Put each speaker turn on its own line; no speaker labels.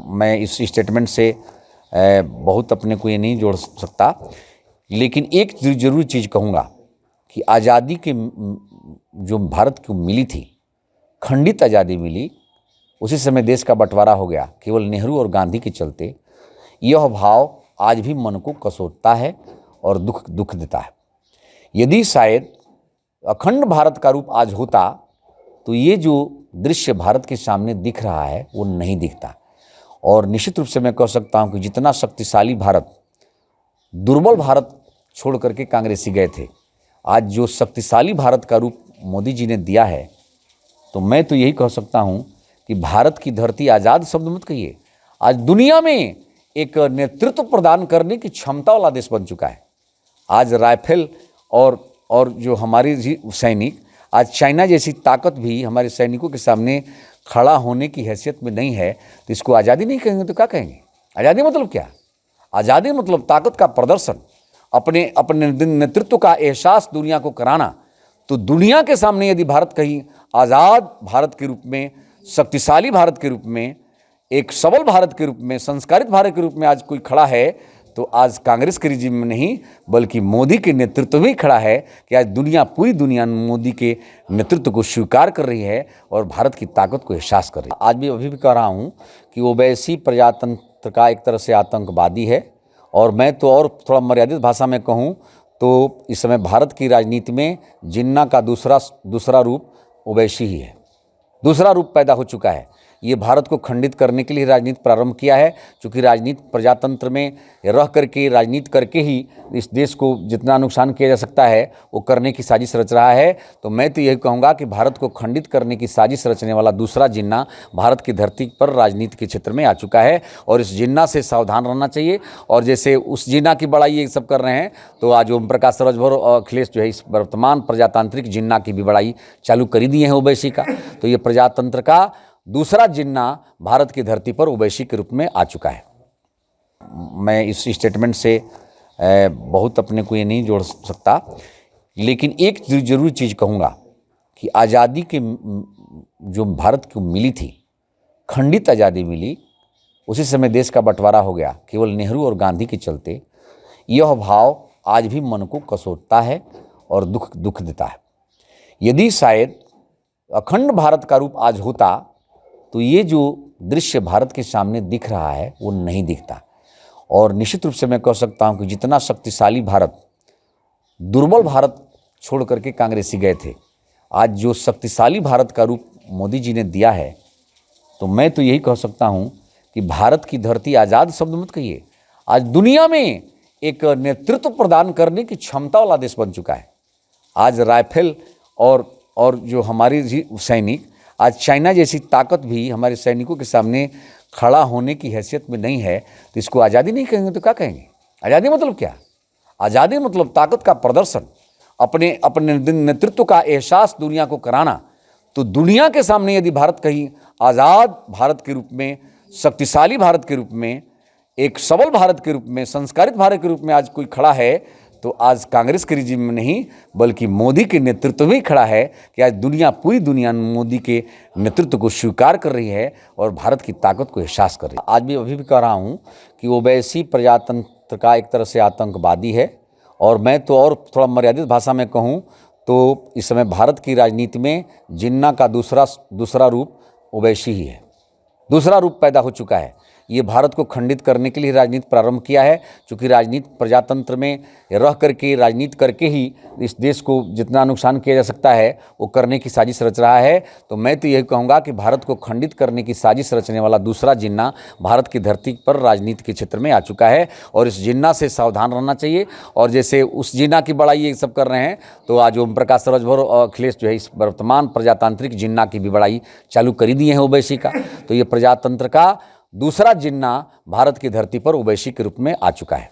मैं इस स्टेटमेंट से बहुत अपने को ये नहीं जोड़ सकता, लेकिन एक ज़रूर चीज़ कहूँगा कि आज़ादी के जो भारत को मिली थी, खंडित आज़ादी मिली, उसी समय देश का बंटवारा हो गया केवल नेहरू और गांधी के चलते। यह भाव आज भी मन को कसोटता है और दुख देता है। यदि शायद अखंड भारत का रूप आज होता तो ये जो दृश्य भारत के सामने दिख रहा है वो नहीं दिखता। और निश्चित रूप से मैं कह सकता हूँ कि जितना शक्तिशाली भारत, दुर्बल भारत छोड़ करके कांग्रेसी गए थे, आज जो शक्तिशाली भारत का रूप मोदी जी ने दिया है, तो मैं तो यही कह सकता हूँ कि भारत की धरती, आज़ाद शब्द मत कहिए, आज दुनिया में एक नेतृत्व प्रदान करने की क्षमता वाला देश बन चुका है। आज राइफल और जो हमारे सैनिक, आज चाइना जैसी ताकत भी हमारे सैनिकों के सामने खड़ा होने की हैसियत में नहीं है, तो इसको आज़ादी नहीं कहेंगे तो क्या कहेंगे? आज़ादी मतलब क्या? आज़ादी मतलब ताकत का प्रदर्शन, अपने नेतृत्व का एहसास दुनिया को कराना। तो दुनिया के सामने यदि भारत कहीं आज़ाद भारत के रूप में, शक्तिशाली भारत के रूप में, एक सबल भारत के रूप में, संस्कारित भारत के रूप में आज कोई खड़ा है, तो आज कांग्रेस के रिजिम में नहीं बल्कि मोदी के नेतृत्व में ही खड़ा है कि आज पूरी दुनिया मोदी के नेतृत्व को स्वीकार कर रही है और भारत की ताकत को एहसास कर रही है। आज भी अभी भी कह रहा हूँ कि ओवैसी प्रजातंत्र का एक तरह से आतंकवादी है, और मैं तो और थोड़ा मर्यादित भाषा में कहूँ तो इस समय भारत की राजनीति में जिन्ना का दूसरा रूप ओवैसी ही है। दूसरा रूप पैदा हो चुका है। ये भारत को खंडित करने के लिए राजनीति प्रारंभ किया है, क्योंकि राजनीति प्रजातंत्र में रह करके, राजनीति करके ही इस देश को जितना नुकसान किया जा सकता है वो करने की साजिश रच रहा है। तो मैं तो यही कहूँगा कि भारत को खंडित करने की साजिश रचने वाला दूसरा जिन्ना भारत की धरती पर राजनीति के क्षेत्र में आ चुका है, और इस जिन्ना से सावधान रहना चाहिए। और जैसे उस जिन्ना की बड़ाई ये सब कर रहे हैं, तो आज ओम प्रकाश राजभर और अखिलेश जो है इस वर्तमान प्रजातांत्रिक जिन्ना की भी बड़ाई चालू कर दिए हैं ओवैसी का। तो ये प्रजातंत्र का दूसरा जिन्ना भारत की धरती पर ओवैसी के रूप में आ चुका है। मैं इस स्टेटमेंट से बहुत अपने को ये नहीं जोड़ सकता, लेकिन एक ज़रूर चीज़ कहूँगा कि आज़ादी के जो भारत को मिली थी, खंडित आज़ादी मिली, उसी समय देश का बंटवारा हो गया केवल नेहरू और गांधी के चलते। यह भाव आज भी मन को कसोटता है और दुख देता है। यदि शायद अखंड भारत का रूप आज होता तो ये जो दृश्य भारत के सामने दिख रहा है वो नहीं दिखता। और निश्चित रूप से मैं कह सकता हूँ कि जितना शक्तिशाली भारत, दुर्बल भारत छोड़ करके कांग्रेसी गए थे, आज जो शक्तिशाली भारत का रूप मोदी जी ने दिया है, तो मैं तो यही कह सकता हूँ कि भारत की धरती, आज़ाद शब्द मत कहिए, आज दुनिया में एक नेतृत्व प्रदान करने की क्षमता वाला देश बन चुका है। आज राइफल और जो हमारे सैनिक, आज चाइना जैसी ताकत भी हमारे सैनिकों के सामने खड़ा होने की हैसियत में नहीं है, तो इसको आज़ादी नहीं कहेंगे तो क्या कहेंगे? आज़ादी मतलब क्या? आज़ादी मतलब ताकत का प्रदर्शन, अपने नेतृत्व का एहसास दुनिया को कराना। तो दुनिया के सामने यदि भारत कहीं आज़ाद भारत के रूप में, शक्तिशाली भारत के रूप में, एक सबल भारत के रूप में, संस्कारित भारत के रूप में आज कोई खड़ा है, तो आज कांग्रेस के रिजिम में नहीं बल्कि मोदी के नेतृत्व में ही खड़ा है कि आज पूरी दुनिया मोदी के नेतृत्व को स्वीकार कर रही है और भारत की ताकत को एहसास कर रही है। आज भी अभी भी कह रहा हूँ कि ओवैसी प्रजातंत्र का एक तरह से आतंकवादी है, और मैं तो और थोड़ा मर्यादित भाषा में कहूँ तो इस समय भारत की राजनीति में जिन्ना का दूसरा रूप ओवैसी ही है। दूसरा रूप पैदा हो चुका है। ये भारत को खंडित करने के लिए राजनीति प्रारंभ किया है, क्योंकि राजनीति प्रजातंत्र में रह करके, राजनीति करके ही इस देश को जितना नुकसान किया जा सकता है वो करने की साजिश रच रहा है। तो मैं तो यही कहूँगा कि भारत को खंडित करने की साजिश रचने वाला दूसरा जिन्ना भारत की धरती पर राजनीति के क्षेत्र में आ चुका है, और इस जिन्ना से सावधान रहना चाहिए। और जैसे उस जिन्ना की बड़ाई ये सब कर रहे हैं, तो आज ओम प्रकाश राजभर और अखिलेश जो है इस वर्तमान प्रजातांत्रिक जिन्ना की भी बड़ाई चालू कर दिए हैं ओवैसी का। तो ये प्रजातंत्र का दूसरा जिन्ना भारत की धरती पर ओवैसी के रूप में आ चुका है।